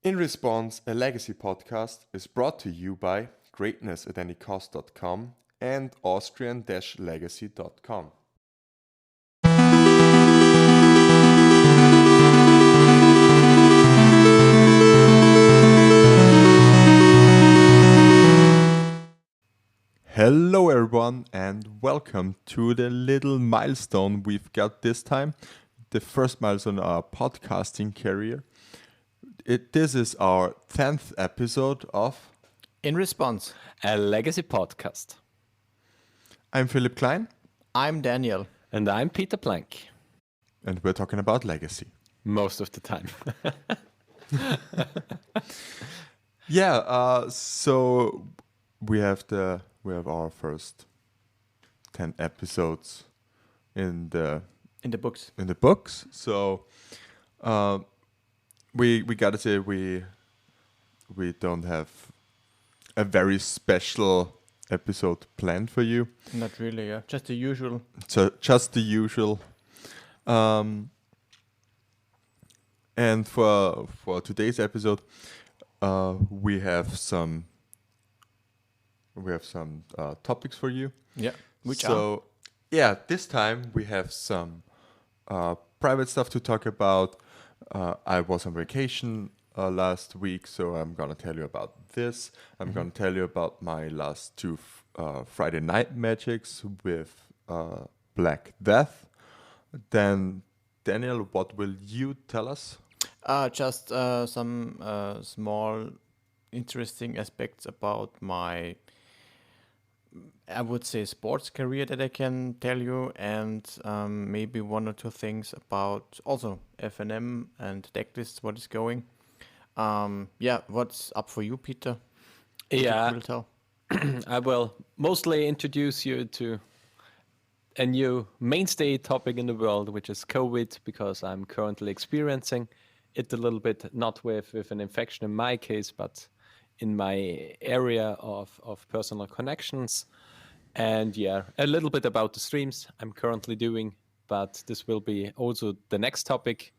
In Response, a legacy podcast is brought to you by greatness@anycost.com and austrian-legacy.com. Hello everyone and welcome to the little milestone we've got this time, the first milestone in our podcasting career. This is our 10th episode of In Response, a legacy podcast. I'm Philip Klein I'm Daniel. And I'm Peter Plank, and we're talking about legacy. most of the time. So we have our first 10 episodes in the books. books. So we gotta say we don't have a very special episode planned for you. Not really, yeah. Just the usual. So just the usual. And for today's episode, we have some topics for you. Yeah. This time we have some private stuff to talk about. I was on vacation last week, so I'm gonna tell you about this. I'm gonna tell you about my last two Friday night magics with Black Death. Then, Daniel, what will you tell us? Just some small interesting aspects about my, I would say, sports career that I can tell you, and maybe one or two things about also FNM and decklists, what is going. What's up for you, Peter? Yeah, Will tell. I will mostly introduce you to a new mainstay topic in the world, which is COVID, because I'm currently experiencing it a little bit, not with an infection in my case, but in my area of personal connections. And yeah, a little bit about the streams I'm currently doing, but this will be also the next topic.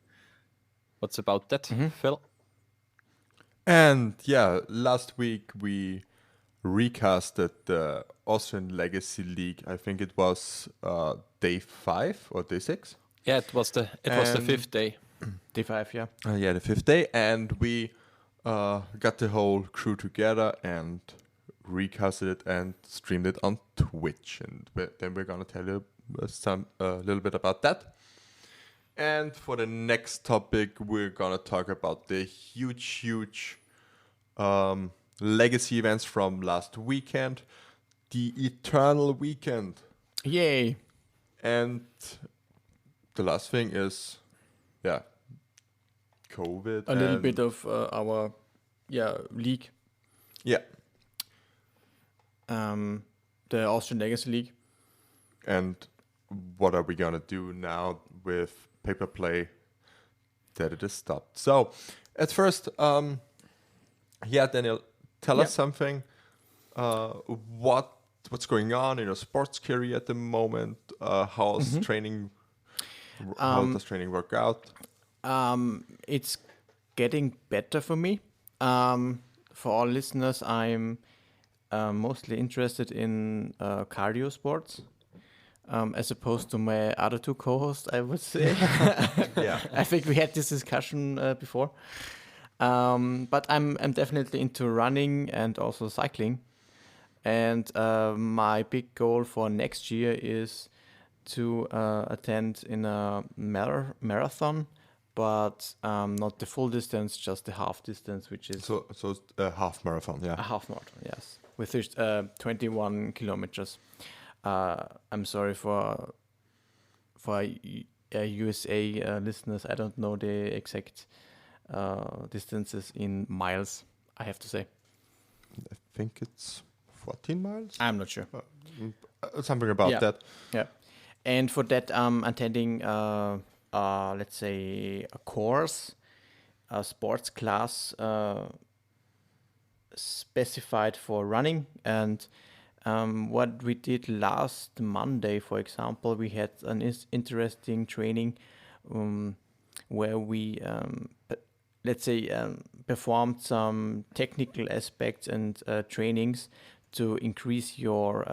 What's about that, Phil? And yeah, last week we recasted the Austrian Legacy League. I think it was day 5 or day 6. Yeah, it was the fifth day. Day 5, yeah. The 5th day, and we got the whole crew together and recasted it and streamed it on Twitch. And then we're gonna tell you a little bit about that. And for the next topic, we're gonna talk about the huge legacy events from last weekend, the Eternal Weekend. Yay. And the last thing is, COVID. A little bit of our league, Yeah. the Austrian Legacy League. And what are we gonna do now with paper play that it is stopped? So at first, Daniel, tell us something. What's going on in your sports career at the moment? How's training? How does training work out? It's getting better for me. For all listeners, I'm mostly interested in cardio sports, as opposed to my other two co-hosts, I would say. Yeah. I think we had this discussion before. But I'm definitely into running and also cycling. And my big goal for next year is to attend in a marathon, but not the full distance, just the half distance, which is So it's a half marathon, a yeah. half marathon, yes, with 21 kilometers. I'm sorry for USA listeners. I don't know the exact distances in miles, I have to say. I think it's 14 miles. I'm not sure. Something about that. Yeah. And for that, I'm attending, let's say, a course, a sports class specified for running. And what we did last Monday, for example, we had an interesting training where we let's say, performed some technical aspects and trainings to increase your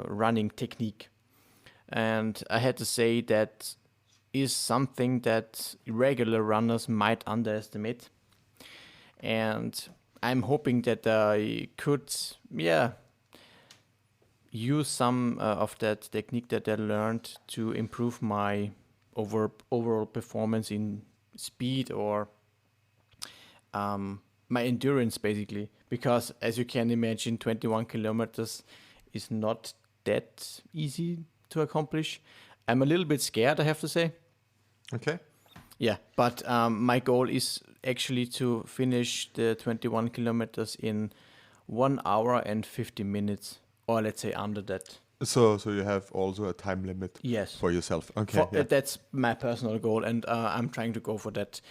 running technique. And I had to say that is something that regular runners might underestimate. And I'm hoping that I could, yeah, use some of that technique that I learned to improve my overall performance in speed or my endurance, basically. Because as you can imagine, 21 kilometers is not that easy to accomplish. I'm a little bit scared, I have to say. Okay. Yeah, but my goal is actually to finish the 21 kilometers in 1 hour and 50 minutes, or let's say under that. So you have also a time limit Yes, for yourself. Okay. for Yeah. that's my personal goal, and I'm trying to go for that.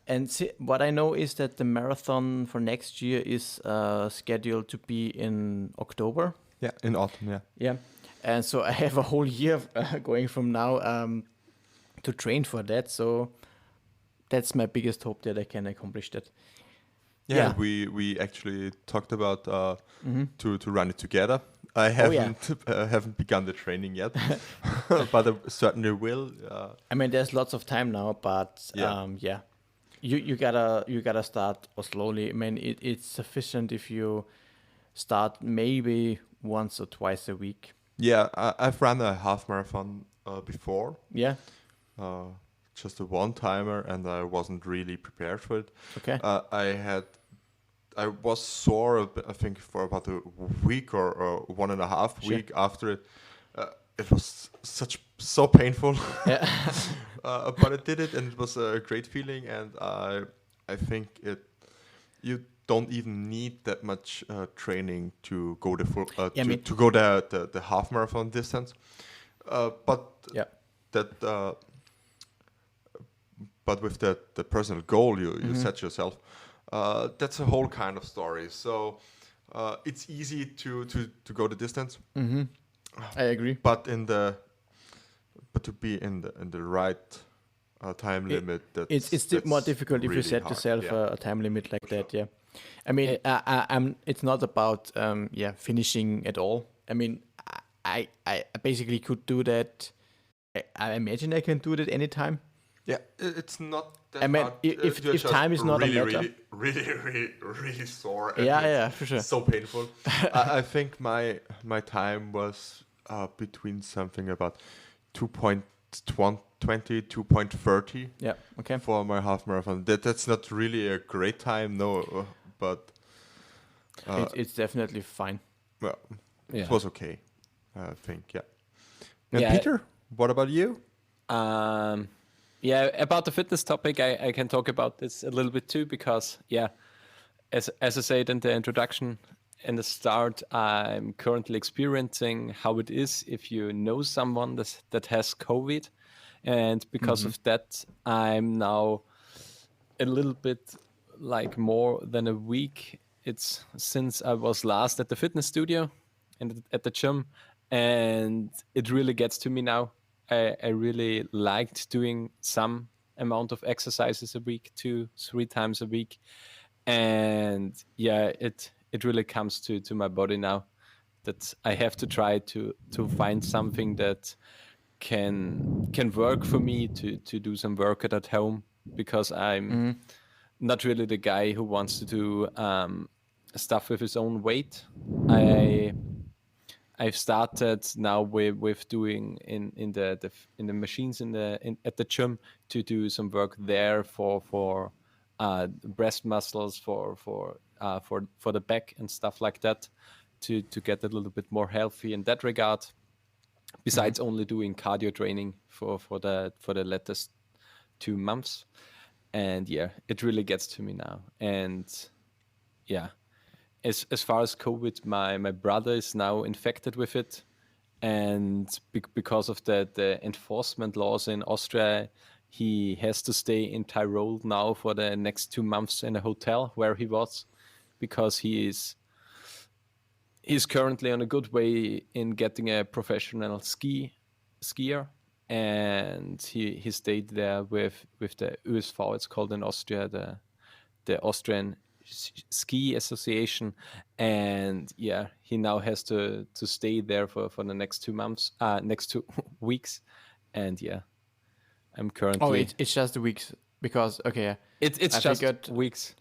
And what I know is that the marathon for next year is scheduled to be in October. Yeah. In autumn. Yeah. Yeah, and so I have a whole year going from now to train for that. So that's my biggest hope that I can accomplish that. Yeah. Yeah. We actually talked about Mhm. to run it together. I Oh, yeah. haven't begun the training yet, but I certainly will. I mean, there's lots of time now, but Yeah. yeah, you gotta start slowly. I mean, it's sufficient if you start maybe once or twice a week. Yeah. I've run a half marathon before, Yeah. uh, just a one timer, and I wasn't really prepared for it. Okay. I was sore, I think, for about a week or 1.5 Sure. week after it. It was so painful, Yeah. but I did it, and it was a great feeling. And I think you don't even need that much training to go the full Yeah, I mean- to go the half marathon distance. But Yeah. that but with the personal goal you set yourself, that's a whole kind of story. So it's easy to go the distance, I agree. but to be in the right time It- limit, It's more that's difficult if you really set hard. yourself Yeah. a time limit like that. Yeah, I mean, I'm. It's not about finishing at all. I mean, I basically could do that. I imagine I can do that anytime. Yeah, it's not that I mean, hard. if You're just time is not a really, matter. really sore. And Yeah, it's for sure. so painful. I think my time was between something about 2.20, 2.30 Yeah. Okay. for my half marathon. That's not really a great time, no, but It's definitely fine. well, Yeah. it was okay. I think, yeah. And Yeah. Peter, what about you? Yeah, about the fitness topic, I can talk about this a little bit too, because yeah, as I said in the introduction, in the start, I'm currently experiencing how it is if you know someone that has COVID, and because of that, I'm now a little bit like more than a week. It's since I was last at the fitness studio and at the gym, and it really gets to me now. I really liked doing some amount of exercises a week, 2-3 times a week, and yeah, it really comes to my body now that I have to try to find something that can work for me to do some workout at home, because I'm not really the guy who wants to do stuff with his own weight. I've started now with doing in the machines at the gym to do some work there for breast muscles, for the back and stuff like that, to get a little bit more healthy in that regard. Besides only doing cardio training for the latest 2 months, and yeah, it really gets to me now. And yeah, as far as COVID, my brother is now infected with it, and because of the enforcement laws in Austria, he has to stay in Tyrol now for the next 2 months in a hotel where he was, because he's currently on a good way in getting a professional skier, and he stayed there with the USV. It's called in Austria the Austrian Ski Association, and yeah, he now has to stay there for the next 2 months, next 2 weeks, and yeah, I'm Oh, currently. it's just the weeks because okay, It's I just figured weeks.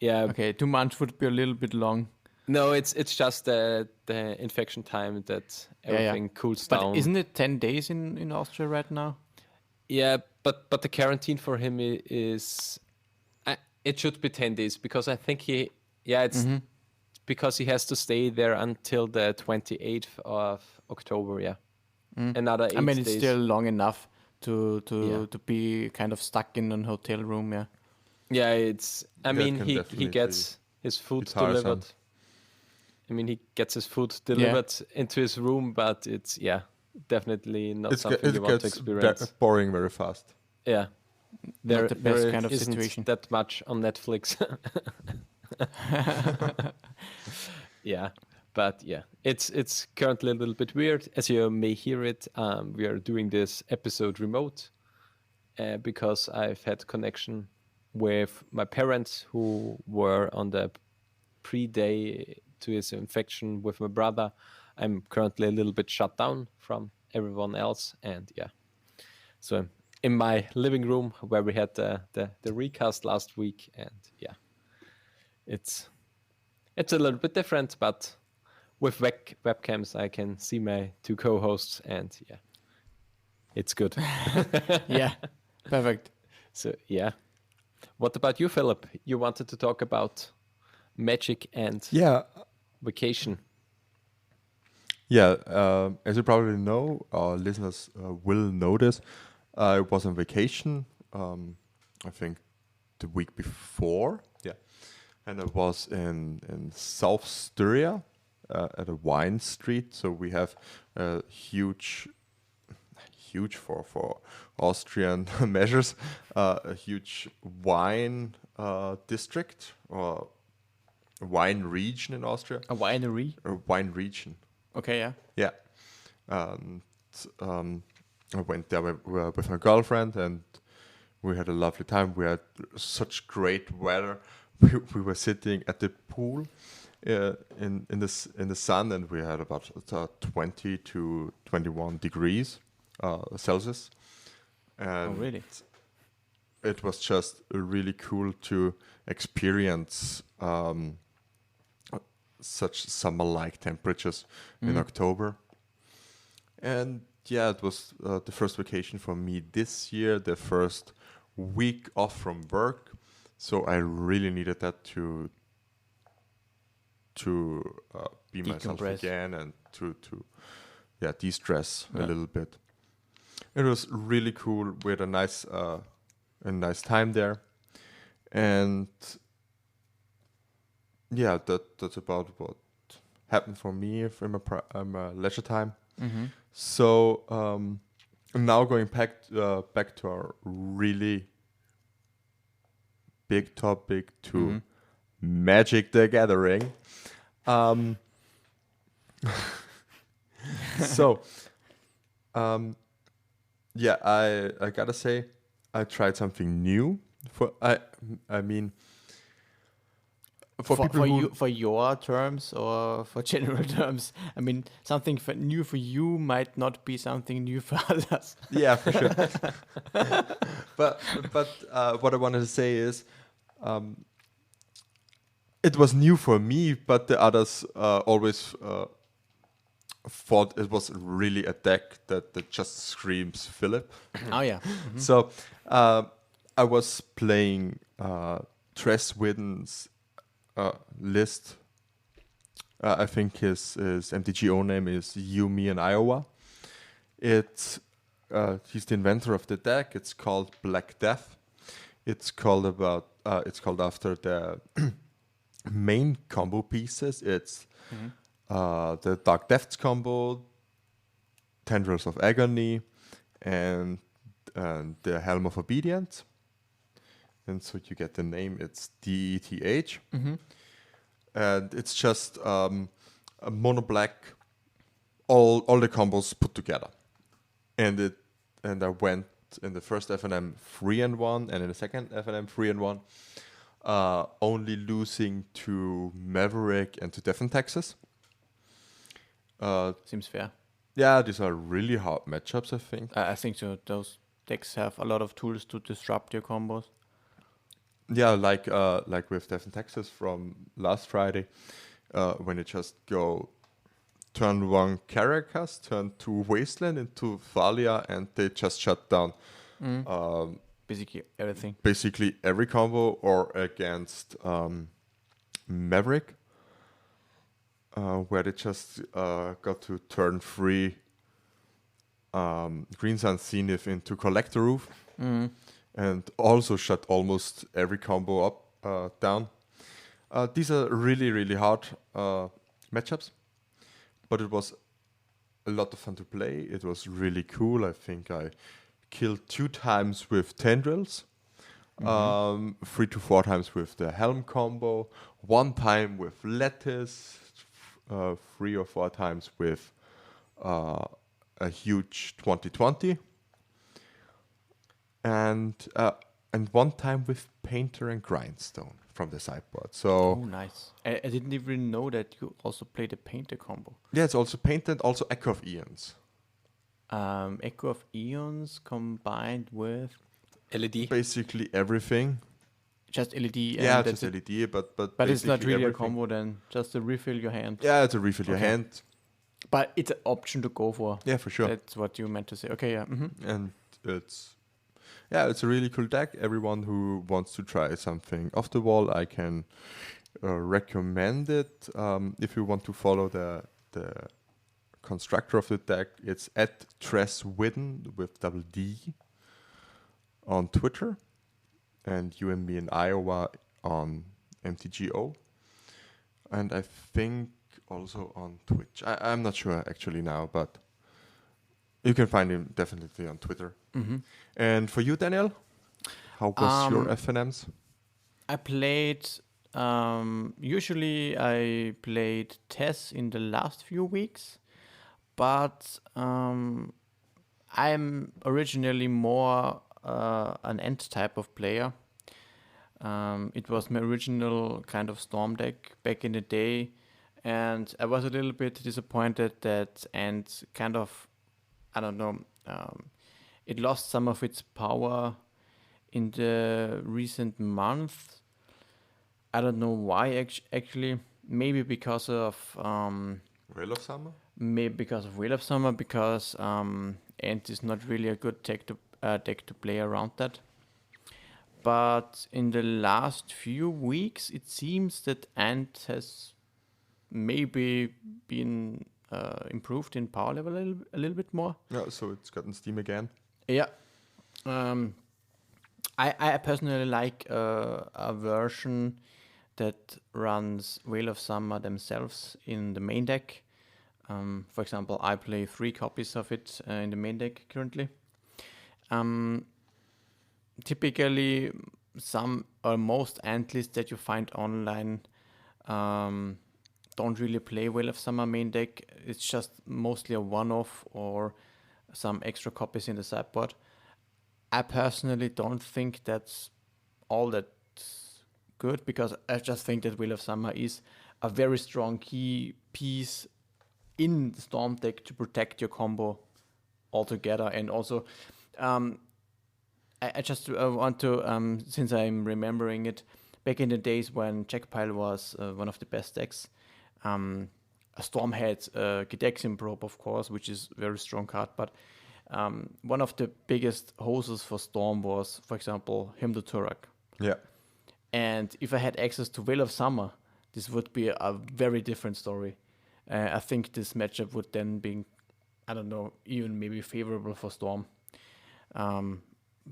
Yeah, okay 2 months would be a little bit long. no, it's just the infection time that Yeah, yeah. everything cools But down. isn't it 10 days in Austria right now? Yeah, but the quarantine for him is it should be 10 days because I think it's because he has to stay there until the 28th of October. Yeah, another I eight mean, it's still days. long enough to Yeah, to be kind of stuck in an hotel room. Yeah. yeah. It's. I That mean, can he definitely gets his be food tiresome. delivered. I mean, he gets his food Yeah. delivered into his room, but it's definitely not something you It want to gets experience. boring very fast. Yeah, Not the best there kind of isn't situation. that much on Netflix. Yeah, but yeah, it's currently a little bit weird. As you may hear it, we are doing this episode remote because I've had connection with my parents who were on the pre-day to his infection with my brother. I'm currently a little bit shut down from everyone else, and yeah, so I'm in my living room where we had the recast last week, and yeah, it's it's a little bit different, but with webcams, I can see my two co-hosts, and yeah, it's good. Yeah. Perfect. So yeah, what about you, Philip? You wanted to talk about magic and Yeah, vacation. yeah. As you probably know, our listeners will notice I was on vacation. I think the week before. Yeah, and I was in South Styria at a wine street. So we have a huge for Austrian measures, a huge wine district or wine region in Austria. A winery. A wine region. Okay. Yeah. Yeah. And I went there with my girlfriend, and we had a lovely time. We had such great weather. We were sitting at the pool in the sun, and we had about 20 to 21 degrees Celsius, Oh, and really? it was just really cool to experience such summer-like temperatures in October. And yeah, it was the first vacation for me this year, the first week off from work. So I really needed that to be myself Decompress. again and to yeah, de-stress a Yeah. little bit. It was really cool. We had a nice time there, and yeah, that's about what happened for me in my leisure time. So now going back to our really big topic to Magic the Gathering. Um, so yeah, I gotta say I tried something new. I mean for people For who you, for your terms or for general terms, I mean, something new for you might not be something new for others. yeah, for sure. but what I wanted to say is it was new for me, but the others always thought it was really a deck that just screams Philip. Oh yeah. So I was playing Tress Widden's list. I think his MTGO name is You, Me, and Iowa. It's he's the inventor of the deck. It's called Black Death. It's called after the main combo pieces. It's the Dark Depths combo, Tendrils of Agony, and the Helm of Obedience. And so you get the name. It's DETH, and it's just a mono black, all the combos put together, and and I went in the first FNM 3-1, and in the second FNM 3-1, only losing to Maverick and to Devon, Texas. Seems fair. Yeah, these are really hard matchups, I think. I think so. Those decks have a lot of tools to disrupt your combos. Yeah, like with Devon, Texas from last Friday, when you just go turn 1 Caracas, turn 2 Wasteland into Thalia, and they just shut down Basically everything. basically every combo, or against Maverick, where they just got to turn 3 Green Sun Zenith into Collector Roof, and also shut almost every combo up down. These are really, really hard matchups, but it was a lot of fun to play. It was really cool. I think I killed 2 times with Tendrils, 3 to 4 times with the Helm combo, 1 time with Lettuce, 3 or 4 times with a huge 2020, and 1 time with Painter and Grindstone from the sideboard. So Oh, nice. I didn't even know that you also played the Painter combo. yeah, it's also Painter and also Echo of Eons. Echo of Eons combined with LED. Basically everything. just LED. And Yeah, that's just it. LED, but But it's not basically really a everything. combo then, just to refill your hand. Yeah, it's a refill your Okay. hand. But it's an option to go for. Yeah, for sure. That's what you meant to say. Okay, yeah. And it's a really cool deck. Everyone who wants to try something off the wall, I can recommend it. If you want to follow the constructor of the deck, it's at Tresswidden with double D on Twitter, and you and me in Iowa on MTGO, and I think also on Twitch. I'm not sure actually now, but you can find him definitely on Twitter. And for you, Daniel, how was your FNMs? I played. Usually, I played Tess in the last few weeks, but I'm originally more an Ent type of player. It was my original kind of Storm deck back in the day, and I was a little bit disappointed that Ent kind of, I don't know, it lost some of its power in the recent month. I don't know why actually. Maybe because of Whale of Summer? maybe because of Wheel of Summer, because Ant is not really a good deck to play around that. But in the last few weeks, it seems that Ant has maybe been improved in power level a little bit more. Yeah, so it's gotten Steam again. Yeah. I personally like a version that runs Whale of Summer themselves in the main deck. For example, I play 3 copies of it in the main deck currently. Typically, some or most ant lists that you find online don't really play Whale of Summer main deck. It's just mostly a one-off or some extra copies in the sideboard. I personally don't think that's all that good, because I just think that Wheel of Summer is a very strong key piece in the Storm deck to protect your combo altogether. And also, I just want to, since I'm remembering it, back in the days when Jackpile was one of the best decks, a Storm had Gidexim Probe, of course, which is a very strong card, but one of the biggest hoses for Storm was, for example, Hymn to Turak. Yeah. And if I had access to Veil of Summer, this would be a very different story. I think this matchup would then be, I don't know, even maybe favorable for Storm.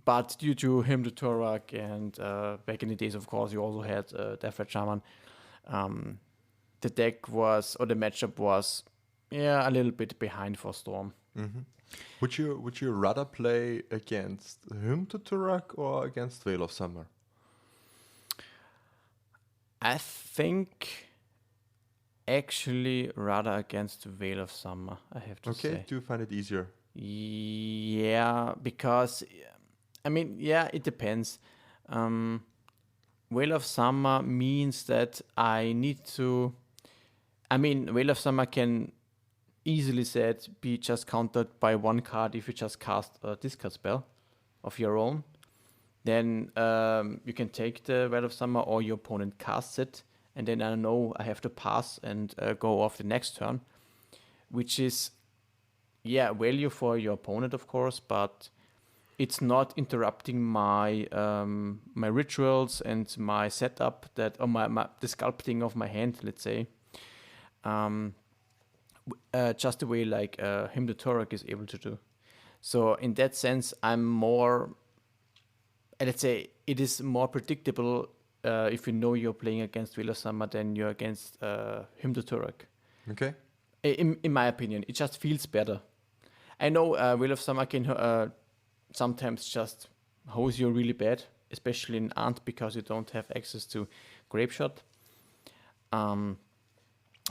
But due to Hymn to Turak and back in the days, of course, you also had Death Red Shaman. The deck was, or the matchup was, a little bit behind for Storm. Mm-hmm. Would you rather play against Hymn to Turak or against Veil of Summer? I think actually rather against Veil of Summer, I have to say. Okay, do you find it easier? Yeah, because I mean, yeah, it depends. Um, Whale of Summer means that I need to. I mean, Whale of Summer can easily said be just countered by one card if you just cast a discard spell of your own. Then you can take the Whale of Summer or your opponent casts it, and then I know I have to pass and go off the next turn, which is yeah value for your opponent of course, but it's not interrupting my my rituals and my setup that or my the sculpting of my hand, let's say. Um, just the way like him the Turok is able to do. So in that sense, I'm more, let's say, it is more predictable if you know you're playing against Wheel of Summer than you're against him the Turok. Okay. In my opinion, it just feels better. I know Wheel of Summer can sometimes just hose you really bad, especially in Ant because you don't have access to Grape Shot.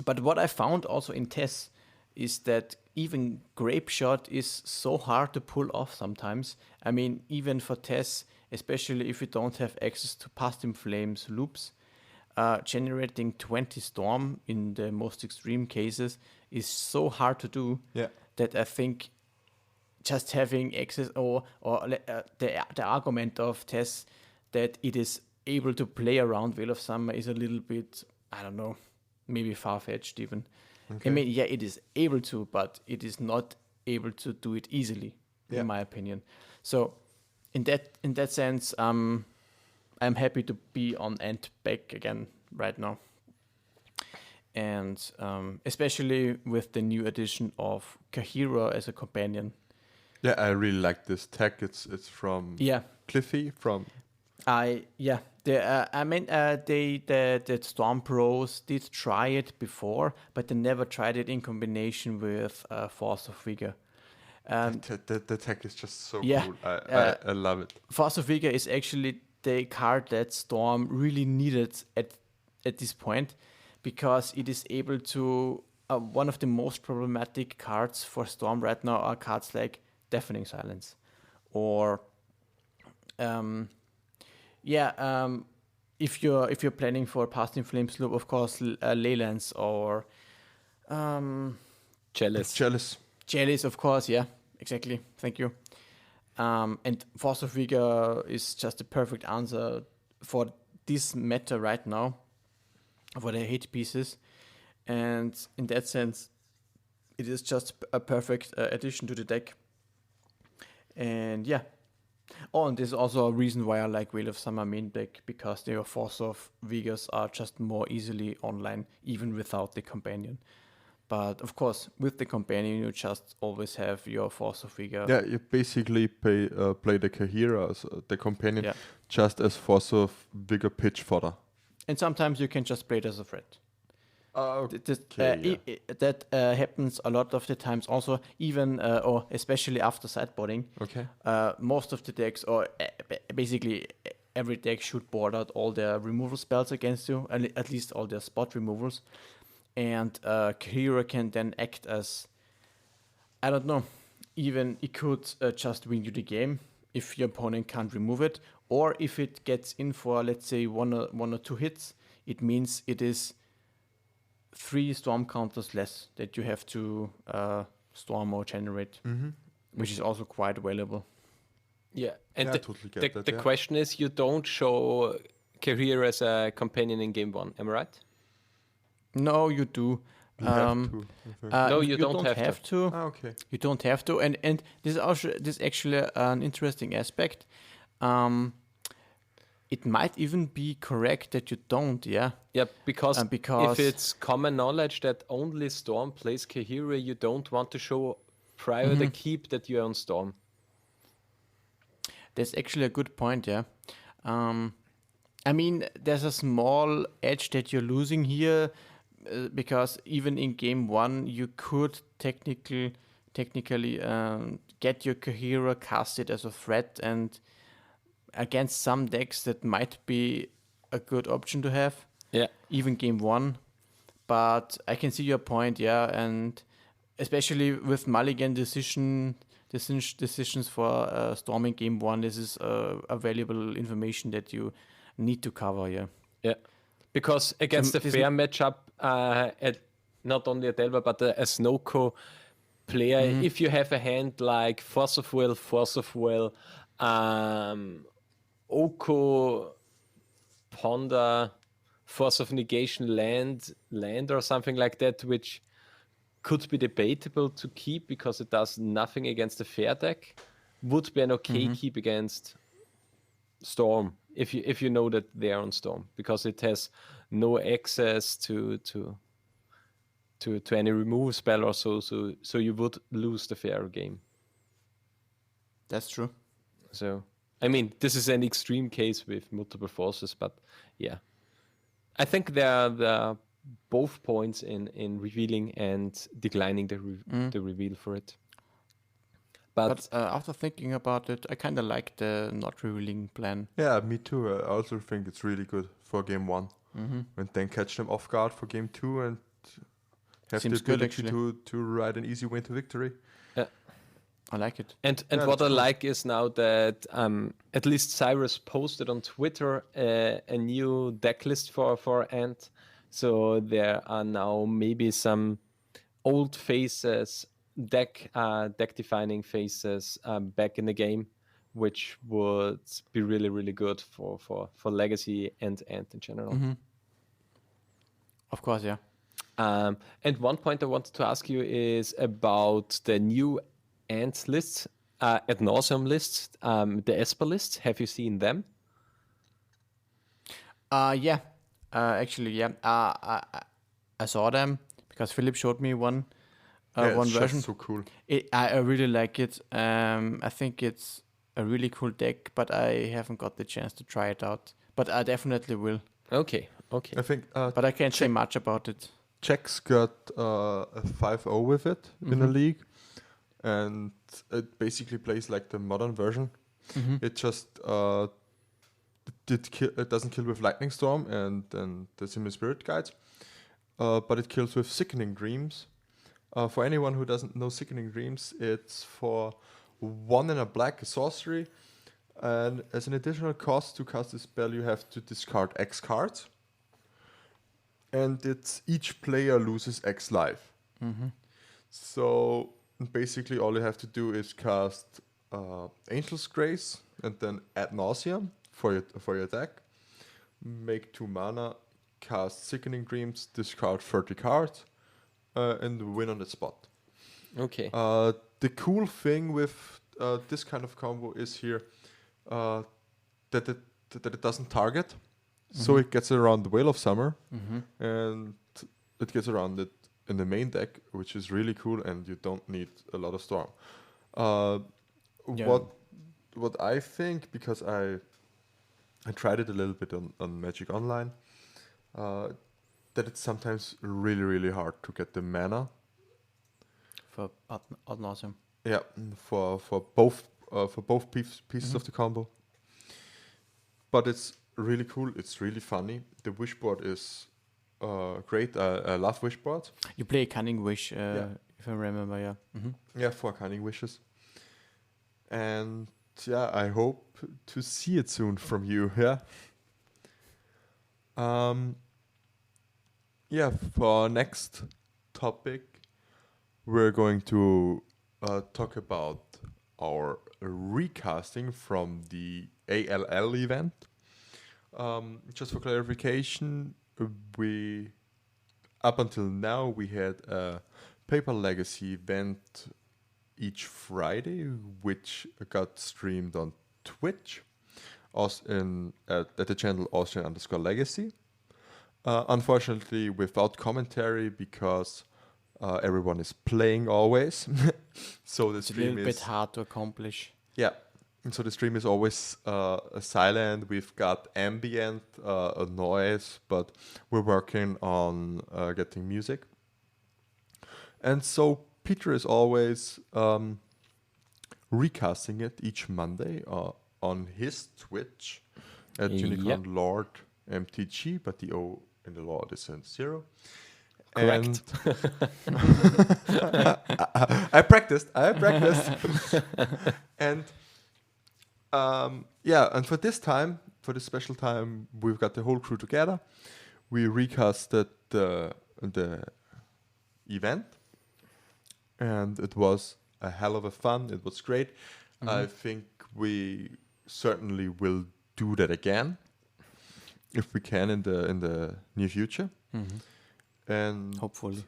But what I found also in Tess is that even Grape Shot is so hard to pull off sometimes. I mean, even for Tess, especially if you don't have access to Past in Flames loops, generating 20 Storm in the most extreme cases is so hard to do Yeah. that I think just having access the argument of Tess that it is able to play around Veil of Summer is a little bit, I don't know, maybe far-fetched even. Okay. I mean, yeah, it is able to, but it is not able to do it easily, Yeah. in my opinion. So, in that sense, I'm happy to be on Ant back again right now, and especially with the new addition of Kahira as a companion. Yeah, I really like this tech. It's from Yeah, Cliffy from. the Storm Pros did try it before, but they never tried it in combination with Force of Vigor. The tech is just so Yeah, cool. uh, I love it. Force of Vigor is actually the card that Storm really needed at this point, because it is able to. One of the most problematic cards for Storm right now are cards like Deafening Silence, or yeah, if you're planning for Past in Flames loop, of course, Leylands or Jealous. Jealous. Chalice, of course. Yeah, exactly. Thank you. And Force of Vigor is just the perfect answer for this meta right now, for the hate pieces. And in that sense, it is just a perfect addition to the deck. And yeah. Oh, and there's also a reason why I like Wheel of Summer main deck, because their Force of Vigors are just more easily online, even without the companion. But of course, with the companion, you just always have your Force of Vigor. Yeah, you basically play the Kahira, as, the companion, Yeah. just as force of bigger pitch fodder. And sometimes you can just play it as a threat. Okay. That happens a lot of the times also, even or especially after sideboarding. Okay. Most of the decks, or basically every deck, should board out all their removal spells against you, at least all their spot removals. And Kahira can then act as, I don't know, even it could just win you the game if your opponent can't remove it, or if it gets in for, let's say, one or two hits, it means it is 3 storm counters less that you have to storm or generate, which is also quite valuable. Yeah, and Yeah, I the, totally get that, the yeah. question is, you don't show Career as a companion in game one, am I right? No, you do. You have to. I think. No, you don't have to. Okay. You don't have to, and this is actually an interesting aspect. It might even be correct that you don't. Yeah. Yeah, because because if it's common knowledge that only Storm plays Kahira, you don't want to show prior the keep that you're on Storm. That's actually a good point. Yeah. I mean, there's a small edge that you're losing here, because even in game one, you could technically get your Kahira casted as a threat, and against some decks that might be a good option to have, Yeah. even game one. But I can see your point, yeah, and especially with Mulligan decision decisions for storming game one. This is a valuable information that you need to cover. Yeah. Yeah, because against the this fair matchup, at not only a Delver but a Snowco player, if you have a hand like Force of Will, Oko, Ponder, Force of Negation, land or something like that, which could be debatable to keep because it does nothing against the fair deck, would be an okay keep against Storm if you know that they're on Storm, because it has no access to any remove spell or so you would lose the fair game. That's true. So I mean, this is an extreme case with multiple forces, but yeah, I think there are both points in revealing and declining the reveal for it. But after thinking about it, I kind of like the not revealing plan. Yeah, me too. I also think it's really good for game one. And then catch them off guard for game two and have Seems the good, ability actually. to ride an easy win to victory. I like it. And Yeah, what I that's cool. like is now that at least Cyrus posted on Twitter a new deck list for Ant. So there are now maybe some old faces, deck defining faces back in the game, which would be really, really good for Legacy and Ant in general. Of course, yeah. And one point I wanted to ask you is about the new Ant lists, ad nauseam lists, the Esper lists. Have you seen them? Yeah. Actually, yeah. I saw them because Philip showed me one Yeah, one it's version. just so cool. I really like it. I think it's a really cool deck, but I haven't got the chance to try it out. But I definitely will. Okay. I think But I can't say much about it. Czechs got a 5-0 with it in the league, and it basically plays like the modern version. It just it doesn't kill with Lightning Storm and the Similar Spirit Guides, but it kills with Sickening Dreams. For anyone who doesn't know Sickening Dreams, it's for 1 and a black sorcery, and as an additional cost to cast this spell, you have to discard X cards. And it's each player loses X life. So basically, all you have to do is cast Angel's Grace and then Ad Nauseam for your deck. Make 2 mana, cast Sickening Dreams, discard 30 cards, and win on the spot. Okay. The cool thing with this kind of combo is here that it doesn't target. So it gets around the Whale of Summer, and it gets around it in the main deck, which is really cool, and you don't need a lot of Storm. Yeah. What I think, because I tried it a little bit on Magic Online, that it's sometimes really, really hard to get the mana. For Ad nauseam. Yeah, for both pieces of the combo. But it's really cool. It's really funny. The wishboard is great. I love wishboards. You play Cunning Wish, if I remember, yeah. Yeah, 4 Cunning Wishes. And yeah, I hope to see it soon from you. Yeah. Yeah. For our next topic, we're going to talk about our recasting from the ALL event. Just for clarification, we up until now we had a Paper Legacy event each Friday, which got streamed on Twitch, at the channel Austrian_Legacy. Unfortunately, without commentary because everyone is playing always, so the It's a stream little bit is hard to accomplish. yeah. And so the stream is always silent. We've got ambient noise, but we're working on getting music. And so Peter is always recasting it each Monday on his Twitch at Yep. Unicorn Lord MTG, but the O in the Lord is in 0. Correct. I practiced. And yeah, and for this time, for this special time, we've got the whole crew together. We recasted the event, and it was a hell of a fun. It was great. I think we certainly will do that again if we can in the near future. And Hopefully.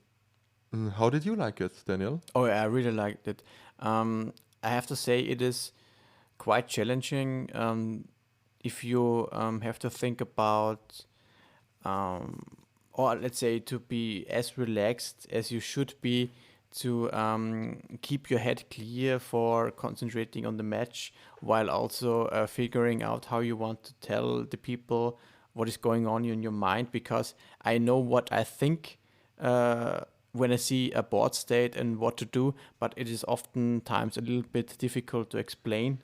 how did you like it, Daniel? Oh, yeah, I really liked it. I have to say it is quite challenging if you have to think about, or let's say to be as relaxed as you should be to keep your head clear for concentrating on the match while also figuring out how you want to tell the people what is going on in your mind, because I know what I think when I see a board state and what to do, but it is oftentimes a little bit difficult to explain.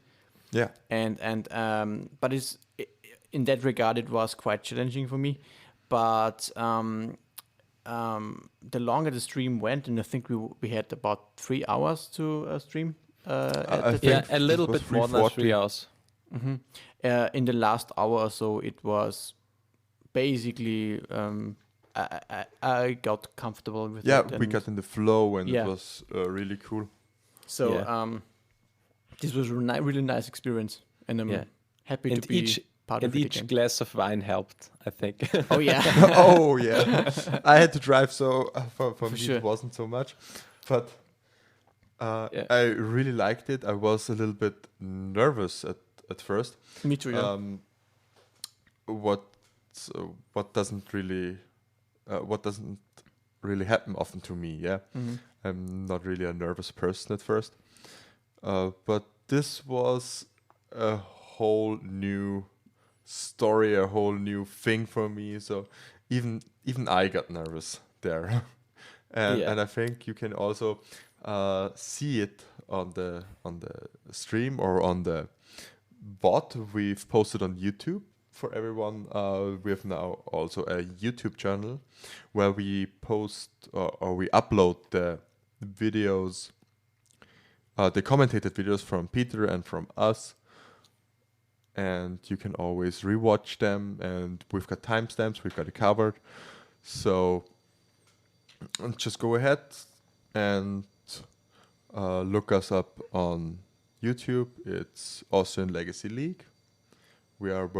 Yeah. But in that regard it was quite challenging for me. But the longer the stream went, and I think we had about 3 hours to stream at I the think Yeah, a little it was bit more than 3:40. 3 hours. in the last hour or so, it was basically I got comfortable with Yeah, it. we And got in the flow, and Yeah. it was really cool. so Yeah. this was a really nice experience, and I'm Yeah. happy And to be part of And it each again. glass of wine helped, I think. Oh yeah, Oh yeah, I had to drive, so for me sure. it wasn't so much, but Yeah. I really liked it. I was a little bit nervous at first. Me too. Yeah. What what doesn't really happen often to me. Yeah, I'm not really a nervous person at first, but this was a whole new story, a whole new thing for me. So even I got nervous there, and Yeah. I think you can also see it on the stream or on the bot we've posted on YouTube for everyone. We have now also a YouTube channel where we post or we upload the videos, the commentated videos from Peter and from us. And you can always rewatch them, and we've got timestamps, we've got it covered. So just go ahead and look us up on YouTube. It's Austrian Legacy League. We have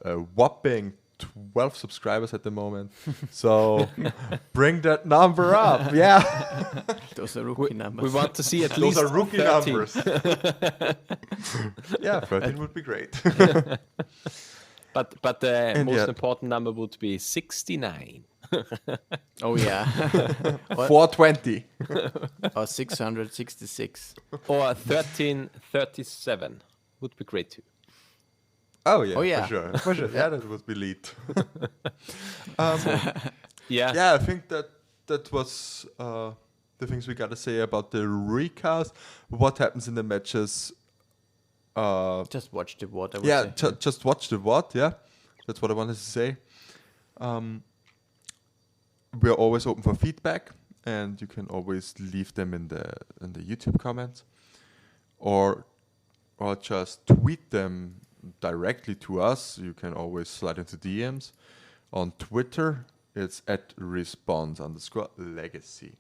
a whopping 12 subscribers at the moment. So bring that number up. Yeah. Those are rookie numbers. We want to see at Those least are rookie 13. numbers. Yeah, 13 would be great. But the And most yeah. important number would be 69 Oh yeah, 420. or 666. or 1337 would be great too. Oh yeah, Oh, yeah. for sure. For sure. Yeah, that would be elite. Yeah. Yeah, I think that was the things we gotta say about the recast. What happens in the matches? Just watch the what I would Yeah, say. just watch the what. Yeah, that's what I wanted to say. We are always open for feedback, and you can always leave them in the YouTube comments, or just tweet them directly to us. You can always slide into DMs. On Twitter, it's @response_legacy.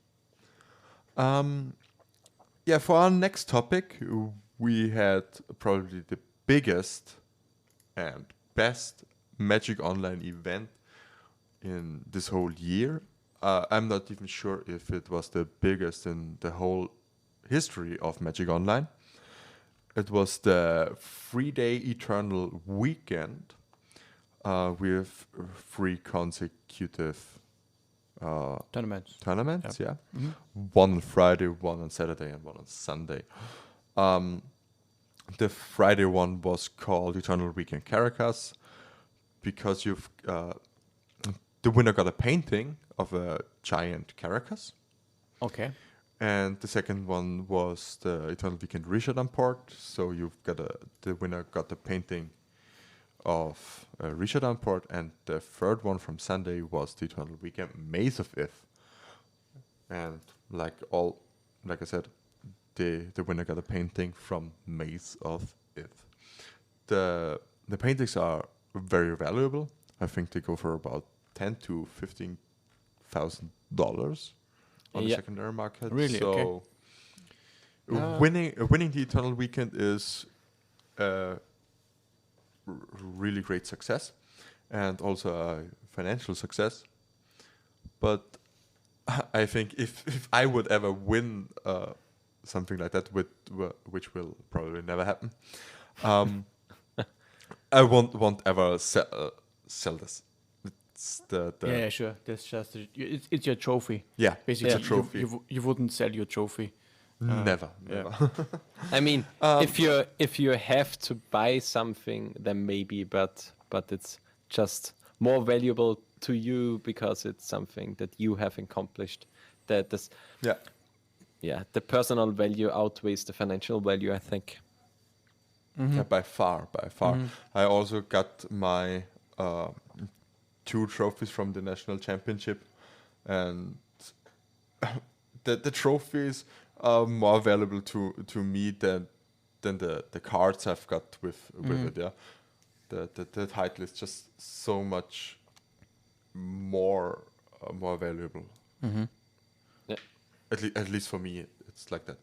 Yeah, for our next topic, we had probably the biggest and best Magic Online event in this whole year. I'm not even sure if it was the biggest in the whole history of Magic Online. It was the 3-day Eternal Weekend with 3 consecutive Tournaments. yeah. One on Friday, one on Saturday, and one on Sunday. The Friday one was called Eternal Weekend Caracas because the winner got a painting of a giant Caracas. Okay. And the second one was the Eternal Weekend Richard port. So the winner got a painting of Richard Port, and the third one from Sunday was the Eternal Weekend Maze of Ith. And like I said, the winner got a painting from Maze of Ith. The paintings are very valuable. I think they go for about $10,000 to $15,000 on the Yeah. secondary market. Really? So Okay. winning the Eternal Weekend is a really great success, and also a financial success. But I think if I would ever win something like that, which will probably never happen, I won't ever sell this. It's Yeah, sure. That's just it's your trophy. yeah, Basically, it's a trophy. you wouldn't sell your trophy. Never, yeah. never. I mean, if you have to buy something, then maybe, but it's just more valuable to you because it's something that you have accomplished. That this, Yeah, the personal value outweighs the financial value, I think. yeah, by far, by far. I also got my 2 trophies from the national championship, and the trophies are more valuable to me than the cards I've got with it. Yeah, the title is just so much more valuable. Yeah. At least for me, it's like that.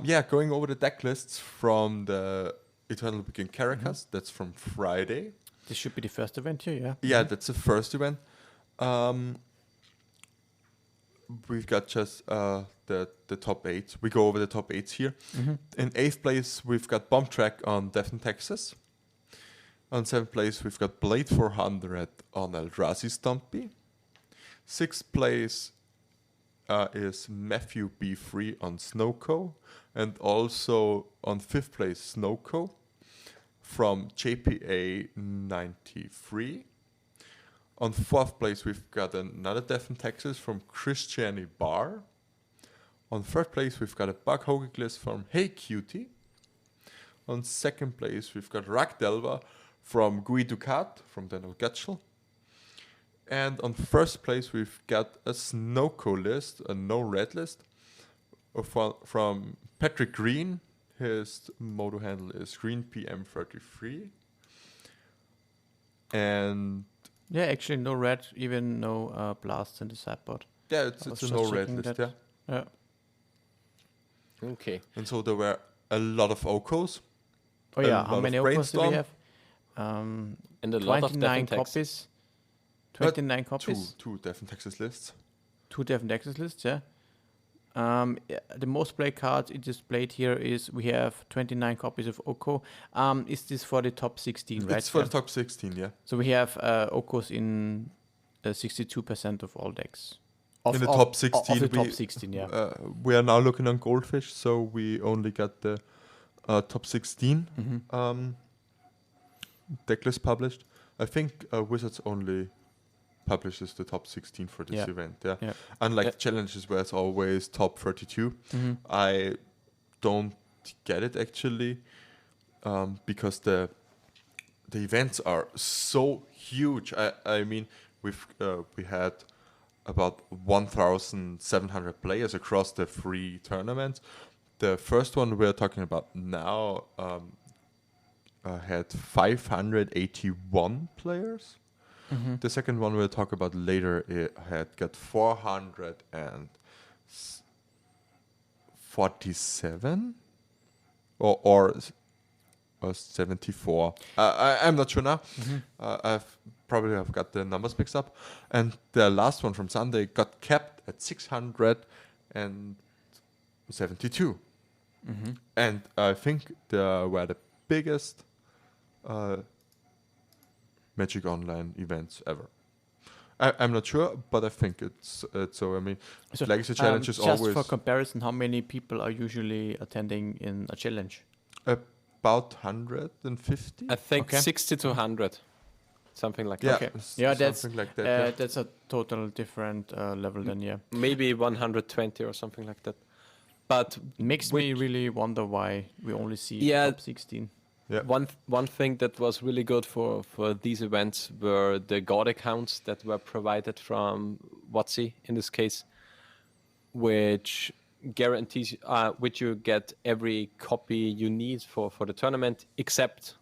Yeah, going over the deck lists from the Eternal Weekend Caracas. That's from Friday. This should be the first event here, yeah. Yeah, that's the first event. We've got just the top 8. We go over the top 8s here. In 8th place, we've got Bomb Track on Devon, Texas. On 7th place, we've got Blade 400 on Eldrazi Stumpy. 6th place is Matthew B3 on Snowco. And also on 5th place, Snowco from JPA 93. On 4th place, we've got another Devon, Texas from Christiani Bar. On 3rd place, we've got a Bug Hogeglis from Hey Cutie. On 2nd place, we've got Ragdelva from Gui Ducat from Daniel Gatchel. And on 1st place, we've got a Snowco list, a no red list, from Patrick Green. His moto handle is Green PM33. And Yeah, actually no red, even no blasts in the sideboard. yeah, I it's was a just no red checking list, that. yeah. Yeah. Okay. And so there were a lot of Okos. Oh A yeah, lot how of many Okos do we Brainstorm. have? And a lot of 29 Devon, Texas. copies. 29 copies. Two Devon, Texas lists. 2 Devon Texas lists, yeah. Yeah, the most played cards it displayed here is we have 29 copies of Oko. Is this for the top 16, right? It's for the top 16, yeah. So we have Okos in 62% of all decks. In the top 16, Of the top we- 16, yeah. We are now looking on Goldfish, so we only got the top 16 deck list published. I think Wizards only publishes the top 16 for this Yeah. event. Yeah. Yeah. Unlike Yeah. challenges where it's always top 32. I don't get it actually, because the events are so huge. I mean, we had about 1,700 players across the 3 tournaments. The first one we're talking about now had 581 players. The second one we'll talk about later, it had got 447 or 74. I'm not sure now. I've got the numbers mixed up. And the last one from Sunday got capped at 672. And I think they were the biggest Magic Online events ever. I'm not sure, but I think it's so. I mean, So, Legacy Challenge is just always for comparison, how many people are usually attending in a challenge? about 150. I think Okay. 60 to 100, something like Yeah, that. Okay. Yeah, that's something like that. Yeah. that's a total different level then, yeah. Maybe 120 or something like that. But Makes me really wonder why we only see Yeah. top 16. Yeah. One thing that was really good for these events were the God accounts that were provided from WotC in this case, which guarantees which you get every copy you need for the tournament except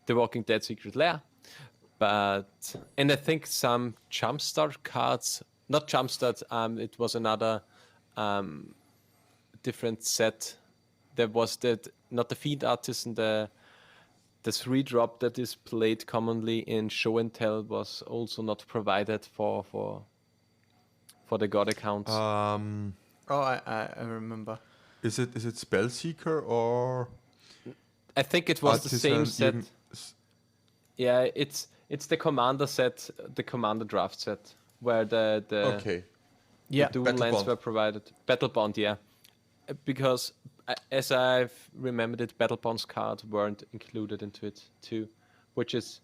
the Walking Dead Secret Lair. And I think some Jumpstart cards, not Jumpstart, it was another different set. There was not the Feed Artisan, the 3-drop that is played commonly in Show and Tell was also not provided for the God accounts. Oh, I remember. Is it Spellseeker or I think it was the same Artisan? set. Yeah, it's the Commander set, the Commander draft set, where the Okay. Yeah. dual Battle lands Bond. were provided. Battle Bond, yeah. Because as I've remembered it, Battle Bond's cards weren't included into it too, which is,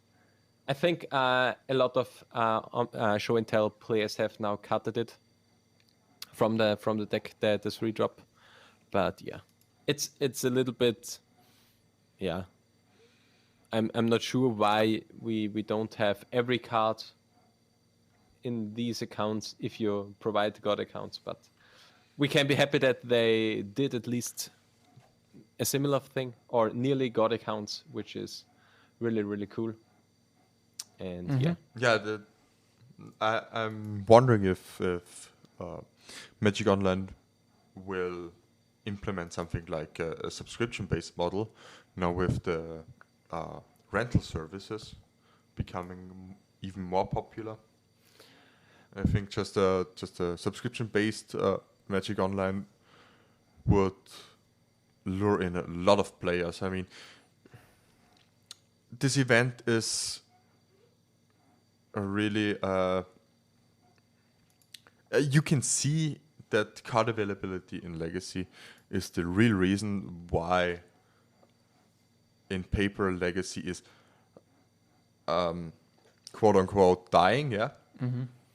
I think a lot of Show and Tell players have now cutted it from the deck, the 3-drop. But yeah, it's a little bit, yeah. I'm not sure why we don't have every card in these accounts if you provide God accounts, but we can be happy that they did at least a similar thing or nearly God accounts, which is really, really cool. And yeah. Yeah, I'm wondering if Magic Online will implement something like a subscription-based model now with the rental services becoming even more popular. I think just a subscription-based Magic Online would lure in a lot of players. I mean, this event is a really you can see that card availability in Legacy is the real reason why in paper Legacy is quote unquote dying, yeah.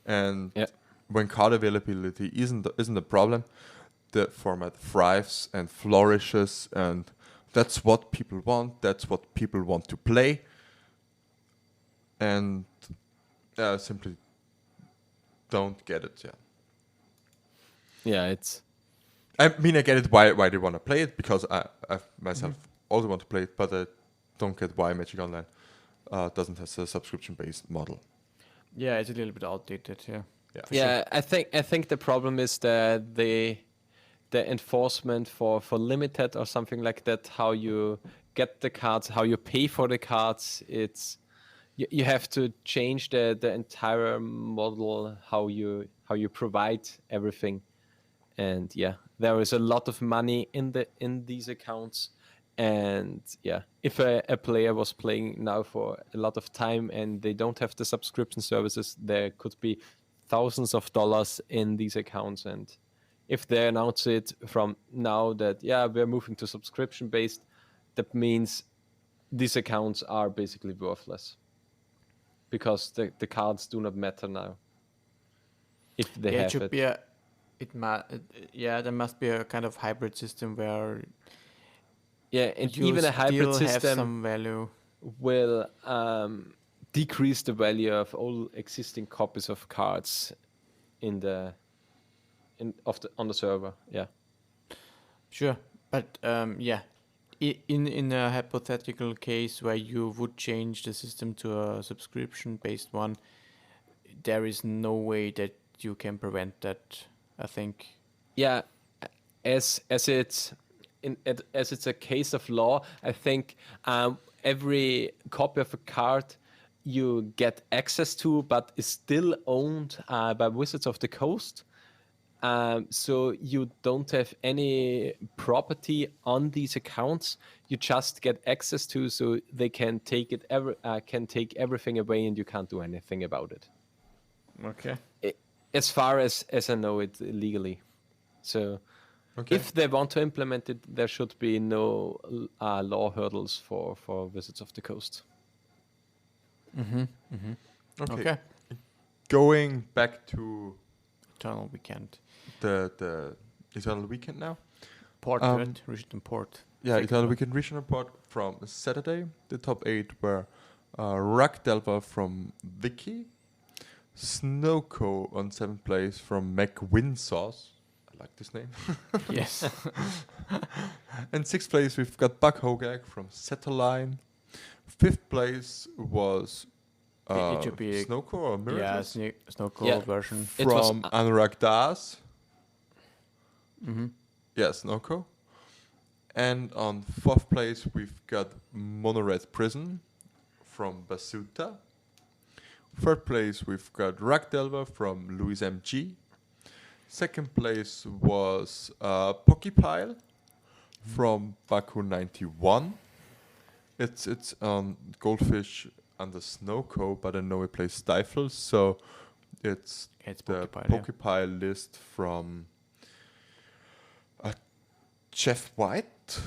And Yeah. when card availability isn't a problem, the format thrives and flourishes, and that's what people want. That's what people want to play, and simply don't get it. Yeah, Yeah, it's I mean I get it why they want to play it, because I myself also want to play it, but I don't get why Magic Online doesn't have a subscription based model. Yeah, it's a little bit outdated. Yeah. Yeah. For yeah. I think the problem is that the enforcement for limited or something like that, how you get the cards, how you pay for the cards, it's you have to change the entire model, how you provide everything. And yeah, there is a lot of money in these accounts. And yeah, if a player was playing now for a lot of time and they don't have the subscription services, there could be thousands of dollars in these accounts. And if they announce it from now that, yeah, we're moving to subscription based, that means these accounts are basically worthless because the cards do not matter now if they yeah, it have should it. be a. Yeah, there must be a kind of hybrid system where Yeah, and you even a hybrid still have system some value. will decrease the value of all existing copies of cards on the server. Yeah. Sure, but yeah, in a hypothetical case where you would change the system to a subscription-based one, there is no way that you can prevent that. I think. Yeah, as it's as it's a case of law, I think every copy of a card you get access to, but is still owned by Wizards of the Coast. So you don't have any property on these accounts. You just get access to, so they can take take everything away, and you can't do anything about it. Okay. As far as I know it legally. So Okay. if they want to implement it, there should be no law hurdles for Wizards of the Coast. Okay. Going back to Eternal Weekend. the Eternal Weekend now. Port, right? Richardson Port. Yeah, Second Italian one. Weekend Regional Report from Saturday. The top 8 were Rock Delva from Vicky, Snowco on 7th place from McWinsauce. I like this name. Yes. And 6th place we've got Buck Hogak from Satterline. 5th place was It should be Snowco or yeah, Miracles snow Yeah. cold version. It was, from Anurag Das. Mm-hmm. Yeah, Snowco. And on 4th place we've got Monored Prison from Basuta. 3rd place we've got Rock Delva from Louis MG. 2nd place was Pokipile from Baku 91. It's on Goldfish under Snowco, but I know it plays Stifle, so it's It's the Pokepile, yeah. Pokepile list from Jeff White.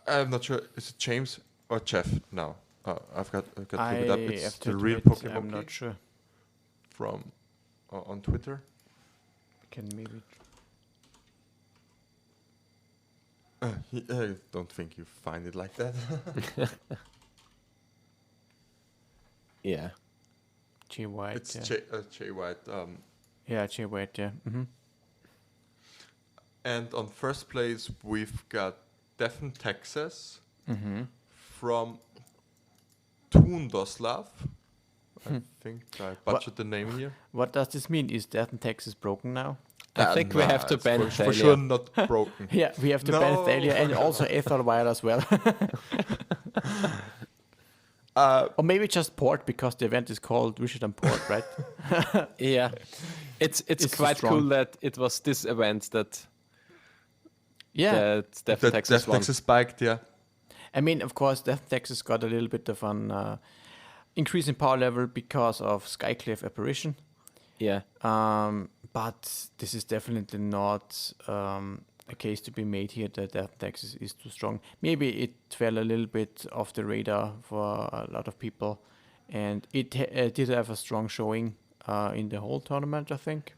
I'm not sure. Is it James or Jeff now? I've got to look it up. It's have to the real admit, Pokemon I'm not sure. from on Twitter. Can maybe. I don't think you find it like that. yeah. Jay White. It's Yeah. Jay White. Yeah, Jay White. Yeah. Mm-hmm. And on 1st place we've got Devon, Texas Mm-hmm. from Toondoslav. I think I butchered the name here. What does this mean? Is Death in Texas broken now? I think we have to it's ban for Thalia. sure not broken. Yeah, we have to ban No. Thalia and also Ethelwire as well. Or maybe just Port because the event is called Richard and Port, right? Yeah. It's It's quite strong. cool that it was this event that Yeah. that Death That Texas won. Texas spiked, yeah. I mean, of course, Death in Texas got a little bit of an increase in power level because of Skyclave Apparition. Yeah. But this is definitely not a case to be made here that Death in Texas is too strong. Maybe it fell a little bit off the radar for a lot of people. And it did have a strong showing in the whole tournament, I think.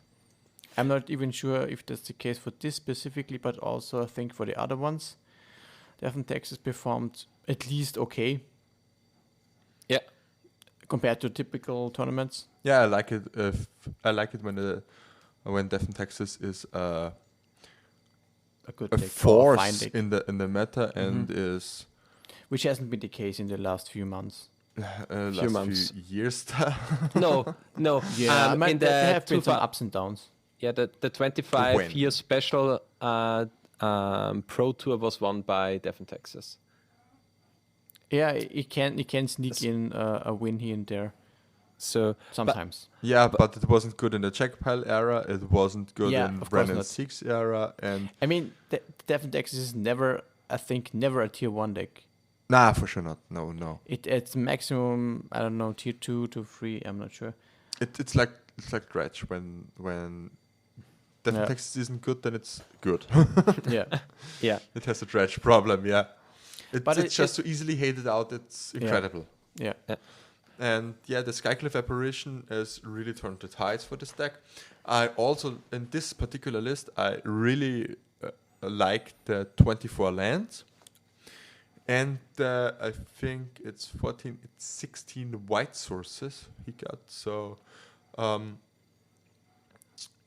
I'm not even sure if that's the case for this specifically, but also I think for the other ones. Death in Texas performed at least okay Yeah. compared to typical tournaments. Yeah, I like it. I like it when Devon, Texas is A good a deck or a fine force deck, in the meta and is which hasn't been the case in the last few months. last months. few years. No. Yeah, in there have been some 2000 ups and downs. Yeah, the 25 When? year special Pro Tour was won by Devon, Texas. Yeah, it can sneak in a win here and there So sometimes. Yeah, but it wasn't good in the Jack Pile era. It wasn't good Yeah, in of course Brennan not. 6 era. And I mean, Death in Texas is never, I think, never a tier 1 deck. nah, for sure not. No. It's maximum, I don't know, tier 2 to 3, I'm not sure. It's like Dredge when Devon, Yeah. Texas isn't good, then it's good. Yeah. yeah, It has a Dredge problem. Yeah, But it's just so easily hated out. It's incredible. Yeah. And yeah, the Skycliffe Apparition has really turned the tides for this deck. I also, in this particular list, I really like the 24 lands. And I think it's 16 white sources he got. So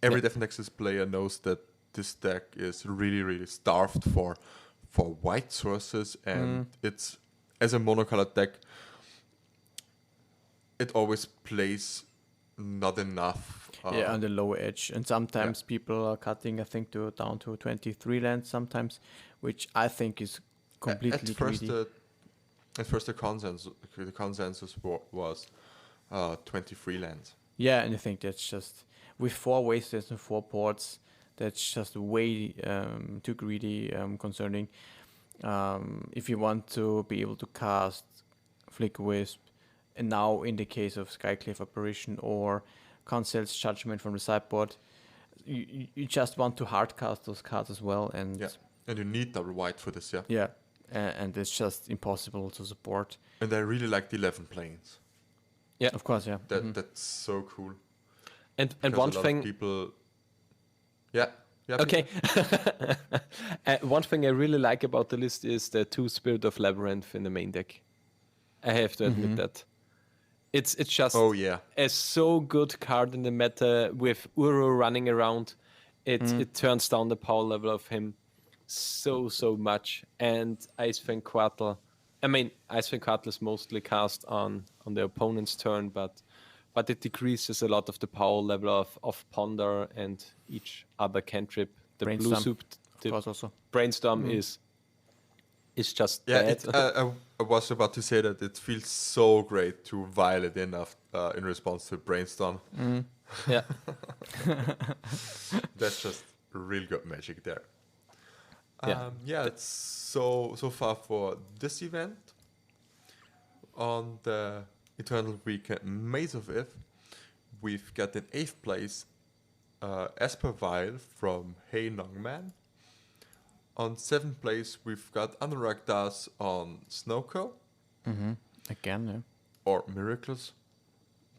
every Yeah. Devon Texas player knows that this deck is really, really starved for white sources. And it's, as a monocolored deck, it always plays not enough. Yeah, on the lower edge. And sometimes people are cutting, I think, down to 23 lands sometimes, which I think is completely greedy. At first, the consensus was 23 lands. Yeah, and I think that's just, with 4 wastes and 4 ports, that's just way too greedy concerning. If you want to be able to cast Flicker Wisp, and now in the case of Skyclave Apparition or Concel's Judgment from the sideboard, you just want to hardcast those cards as well. And Yeah, and you need double white for this, yeah. yeah, and it's just impossible to support. And I really like the 11 planes. yeah. Of course, yeah. That's so cool. And Because one a lot of thing people, yeah. Yeah, Okay. Peter? One thing I really like about the list is the 2 Spirit of Labyrinth in the main deck. I have to admit that. It's just Oh yeah. a so good card in the meta with Uro running around. It turns down the power level of him so much. And Icewind Quartal. I mean, Icewind Quartal is mostly cast on the opponent's turn, but it decreases a lot of the power level of Ponder and each other cantrip. The blue Brainstorm, soup, of the course, also. brainstorm is just Yeah, bad. I was about to say that it feels so great to vial it in response to brainstorm. Yeah. That's just real good magic there. Yeah. Yeah, it's so far for this event. On the Eternal Weekend Maze of Ith, we've got in 8th place Esper Vile from Hey Nongman. On 7th place, we've got Anurag Das on Snowco Again, yeah. or Miracles.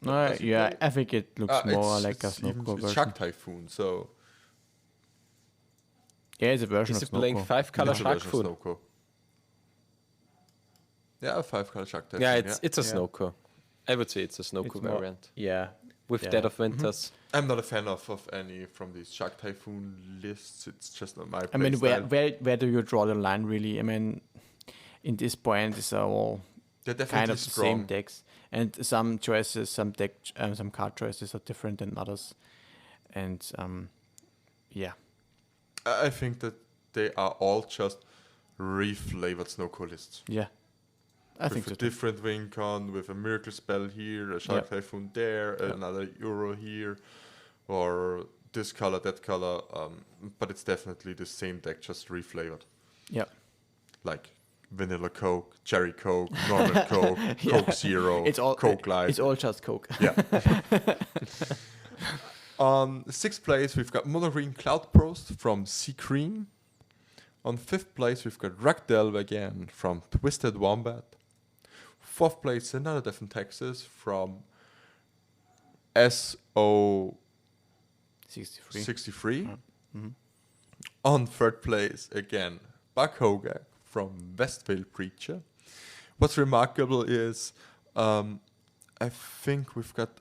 No, Does he yeah, play? I think it looks more like a It's Snowcore version. Shark Typhoon, so Yeah, it's a version Is of it playing Snowcore. 5-color it's a shark version of food? Snowco. Yeah, a 5-color Shark Typhoon. Yeah, Yeah, it's a Yeah. Snowco. I would say it's a Snowco It's more, variant. yeah. With Yeah. Dead of Winters. I'm not a fan of any from these Shark Typhoon lists. It's just not my I mean, playstyle. where do you draw the line, really? I mean, in this point, it's all They're kind definitely of the same strong. decks, and some choices, some card choices are different than others, and yeah, I think that they are all just reflavored Snowco lists. yeah, I With think a so too. different win con, with a miracle spell here, a Shark Yeah. Typhoon there, Yeah. another Euro here, or this color, that color. But it's definitely the same deck, just reflavored. Yeah, Like vanilla Coke, cherry Coke, normal Coke, Yeah. Coke Zero, it's all Coke Light. It's all just Coke. Yeah. On 6th place, we've got Monogreen Cloudburst from Sea Cream. On 5th place, we've got Ragdelve again from Twisted Wombat. 4th place, another Death in Texas from SO63. 63. On 3rd place, again, Buck Hogak from Westvale Preacher. What's remarkable is I think we've got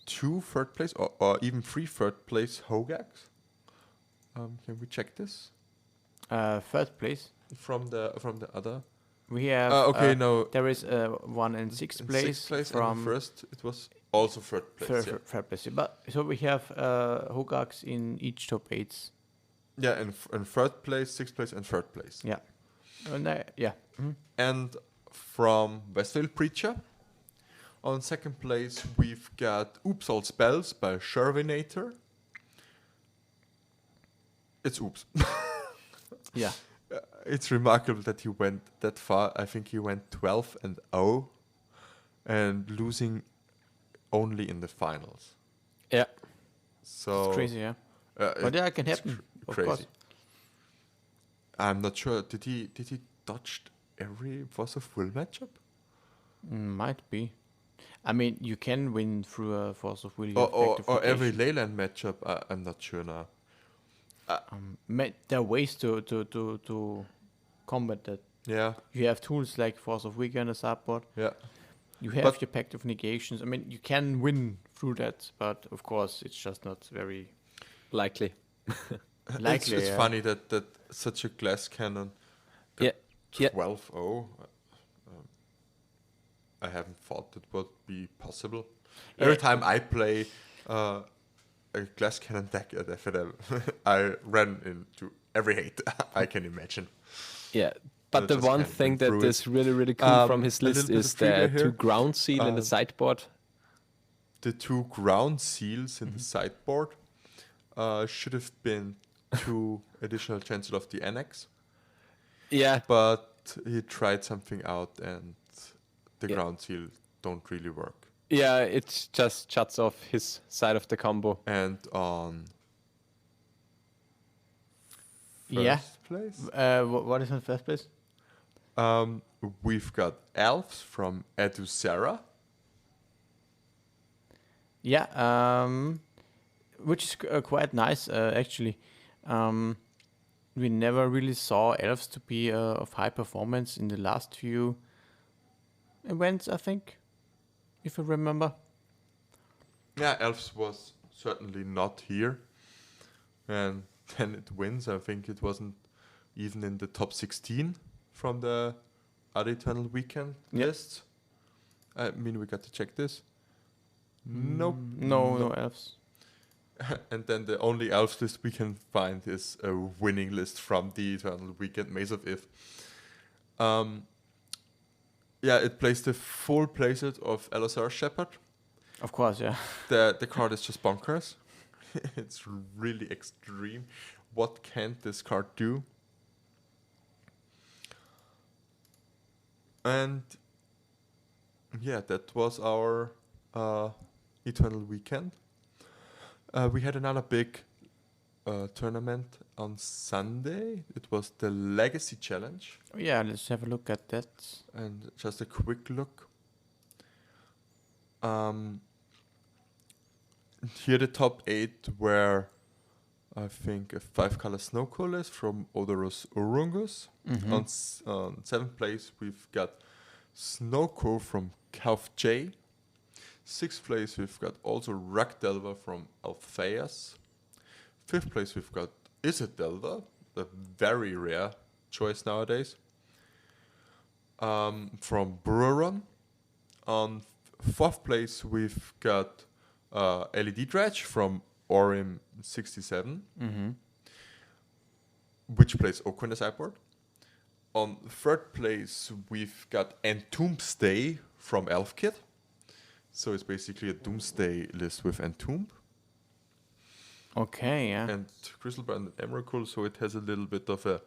2 3rd place or even 3 3rd place Hogaks. Can we check this Third place, from the other? we have. Okay, no. There is one in sixth In place, 6th place from and first it was also 3rd place. third place. But so we have Hogaks in each top 8s. Yeah, in 3rd place, 6th place, and 3rd place. Yeah, and yeah. And from Westvale Preacher, on 2nd place, we've got Oops All Spells by Shervinator. It's Oops. Yeah. It's remarkable that he went that far. I think he went 12-0 and losing only in the finals. Yeah. So It's crazy, yeah. But yeah, it can it's happen, of crazy. course. I'm not sure. Did he dodge every Force of Will matchup? Might be. I mean, you can win through a Force of Will. You Or, have or every Rectification. Leyland matchup? I'm not sure now. There are ways to combat that. Yeah, You have tools like Force of Will on the sideboard. yeah. You have But- your Pact of Negations. I mean, you can win through that, but of course, it's just not very Likely. likely. It's yeah. funny that such a glass cannon. Yeah. Yeah. 12-0. I haven't thought it would be possible. Every time I play a glass cannon deck at FNM, I ran into every hate I can imagine. Yeah. But the just one can't thing win that through it. is really cool from his A little list bit is of trivia the here. 2 ground seal in the sideboard. The 2 ground seals in the sideboard should have been 2 additional chancellor of the annex, Yeah. but he tried something out and the Yeah. ground seal don't really work. Yeah, it just shuts off his side of the combo. And on Yeah. first place, What is in first place? we've got elves from Edusera. Yeah, which is quite nice actually. Um, we never really saw elves to be of high performance in the last few events, I think, if I remember. Yeah, Elves was certainly not here, and then it wins. I think it wasn't even in the top 16 from the other Eternal Weekend Yeah. lists. I mean, we got to check this. Nope. No, no Nope. elves. And then the only elves list we can find is a winning list from the Eternal Weekend Maze of If. Yeah, it plays the full playset of Elazar Shepherd. Of course, yeah. The card is just bonkers. It's really extreme. What can this card do? And yeah, that was our Eternal Weekend. We had another big tournament on Sunday. It was the Legacy Challenge. Yeah, let's have a look at that. And just a quick look. Here the top 8 were, I think, a 5-color snow list from Odorous Urungus. On 7th place, we've got Snowco from Kauf J. 6th place, we've got also Rock Delver from Alphaeus. 5th place, we've got Izzet Delver, a very rare choice nowadays, from Bruron. On 4th place, we've got LED Dredge from Orim 67, which plays Oko in the sideboard. On 3rd place, we've got Entombstay from Elf Kit. So it's basically a Doomsday list with Entomb. Okay, yeah. And Crystalbrand and Emrakul, so it has a little bit of a...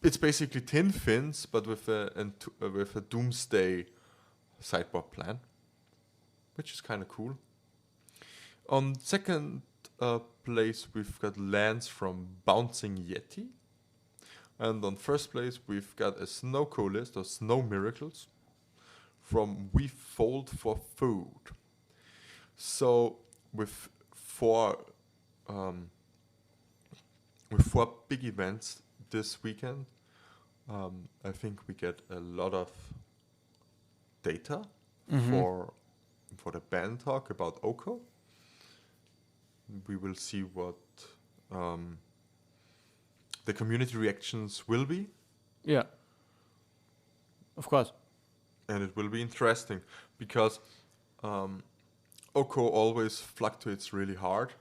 it's basically Tin Fins, but with a Doomsday sideboard plan, which is kind of cool. On 2nd place, we've got lands from Bouncing Yeti. And on 1st place, we've got a Snowco list of Snow Miracles from We Fold for Food. So with four big events this weekend, I think we get a lot of data for the band talk about Oko. We will see what the community reactions will be. Yeah. Of course. And it will be interesting because Oko always fluctuates really hard.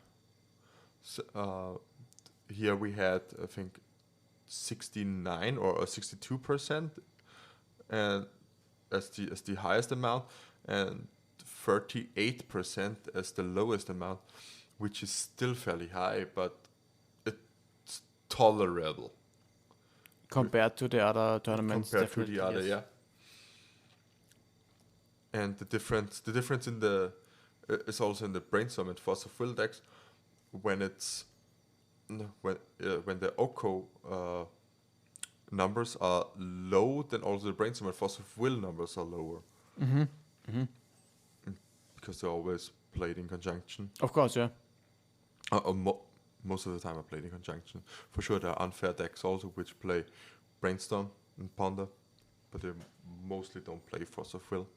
So, here we had, I think, 69 or 62%, and as the highest amount, and 38% as the lowest amount, which is still fairly high, but it's tolerable Compared to the other tournaments, compared to definitely, the other, yes. yeah. And the difference in the is also in the brainstorm and force of will decks when it's when the Oko numbers are low, then also the brainstorm and force of will numbers are lower because they're always played in conjunction. Of course, yeah. Most of the time are played in conjunction. For sure, there are unfair decks also which play brainstorm and ponder, but they mostly don't play force of will.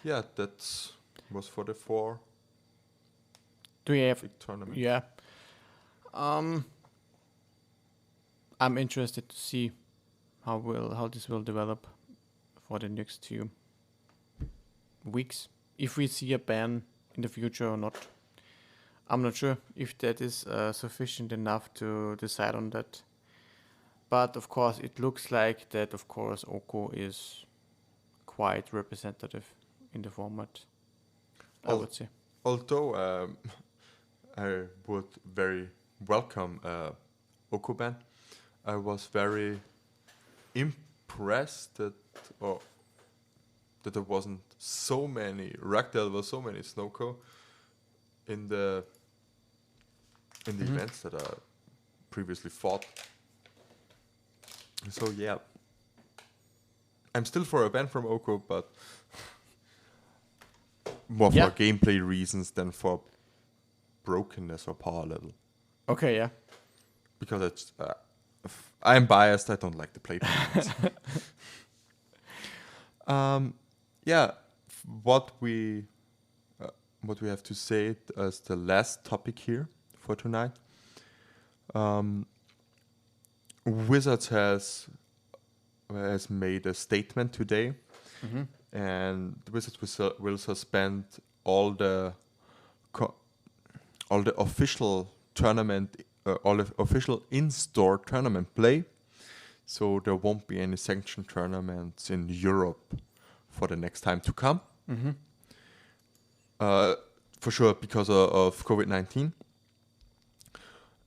Yeah, that was for the 4 Do you have? big tournaments. Yeah. I'm interested to see how this will develop for the next few weeks. If we see a ban in the future or not, I'm not sure if that is sufficient enough to decide on that. But of course, it looks like that. Of course, Oko is quite representative in the format, I would say. Although I would very welcome Oko ban, I was very impressed that there wasn't so many Ragdoll, was so many Snowco in the events that I previously fought. So yeah, I'm still for a ban from Oko, but more Yeah. for gameplay reasons than for brokenness or power level. Okay, yeah. Because I'm biased. I don't like the play payments. Yeah, what we have to say as the last topic here for tonight. Wizards has made a statement today, and the Wizards will suspend all the official tournament, all the official in-store tournament play. So there won't be any sanctioned tournaments in Europe for the next time to come. For sure, because of COVID-19.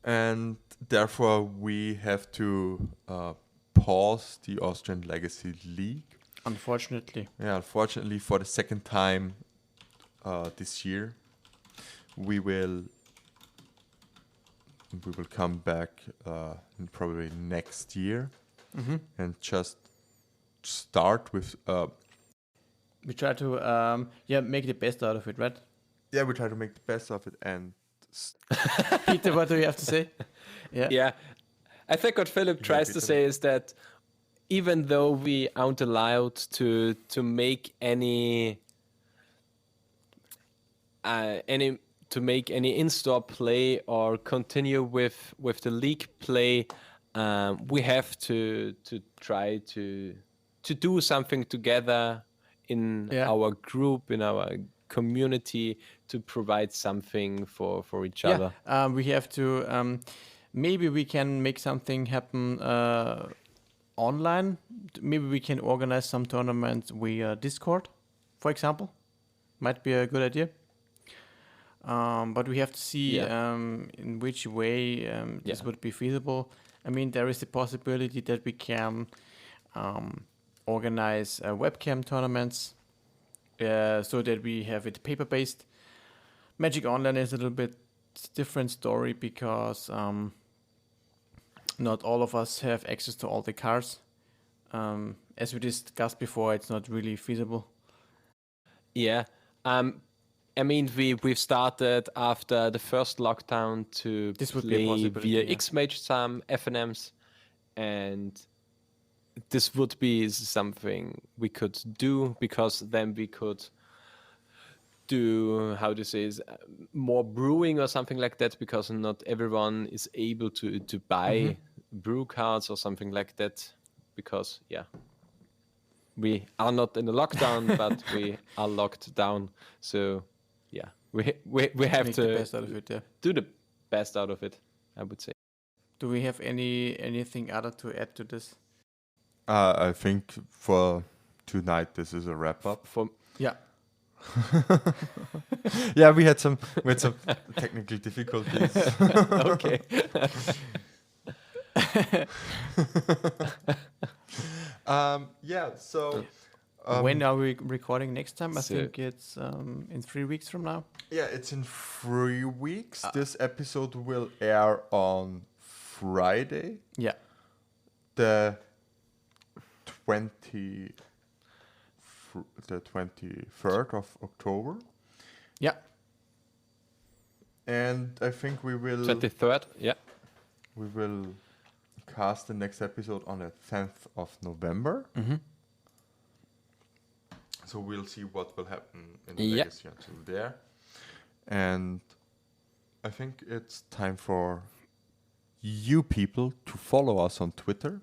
And therefore, we have to pause the Austrian Legacy League. Unfortunately. Yeah, unfortunately, for the second time this year, we will come back in probably next year and just start with. We try to make the best out of it, right? Yeah, we try to make the best of it. And Peter, what do you have to say? Yeah. I think what Philip tries to say is that even though we aren't allowed to make any in-store play or continue with the league play, we have to try to do something together in our group, in our community, to provide something for each other. We have to maybe we can make something happen online. Maybe we can organize some tournaments via Discord, for example. Might be a good idea. But we have to see in which way this would be feasible. I mean, there is a possibility that we can organize webcam tournaments so that we have it paper-based. Magic Online is a little bit different story because not all of us have access to all the cards. As we discussed before, it's not really feasible. Yeah. I mean, we've started after the first lockdown to play via X-Mage some FNMs, and this would be something we could do, because then we could do, more brewing or something like that, because not everyone is able to buy brew cards or something like that, because we are not in a lockdown, but we are locked down. So we have make to the best out of it, do the best out of it, I would say. Do we have anything other to add to this? I think for tonight this is a wrap up. Yeah, we had some technical difficulties. Okay. So when are we recording next time? I think it's in 3 weeks from now. Yeah, it's in 3 weeks. This episode will air on Friday. Yeah. The 23rd of October. Yeah. And I think we will 23rd, we will cast the next episode on the 10th of November. So we'll see what will happen in the legacy until there. And I think it's time for you people to follow us on Twitter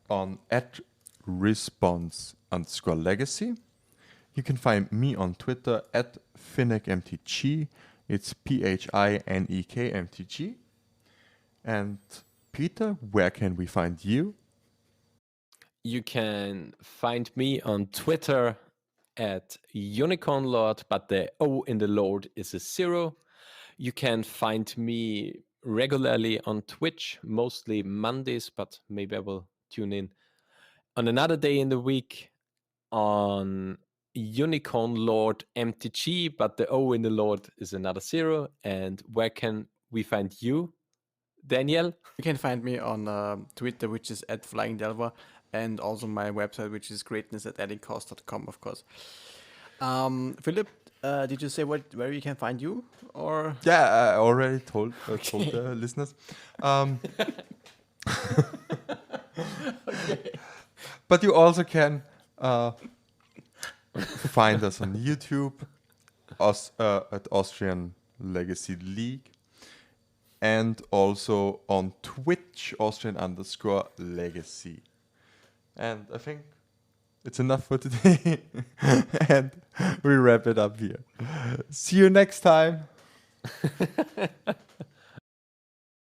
on @response_legacy. You can find me on Twitter @FinnekMTG. It's PHINEKMTG. And Peter, where can we find you? You can find me on Twitter @UnicornLord, but the O in the Lord is a 0. You can find me regularly on Twitch, mostly Mondays, but maybe I will tune in on another day in the week on Unicorn Lord MTG, but the O in the Lord is another 0. And where can we find you, Daniel? You can find me on Twitter, which is @FlyingDelver, and also my website, which is greatness@addingcost.com, of course. Philip, Did you say where you can find you? Or Yeah, I already told the listeners. Um, but you also can find us on YouTube at Austrian Legacy League, and also on Twitch, Austrian_Legacy. And I think it's enough for today. And we wrap it up here. See you next time.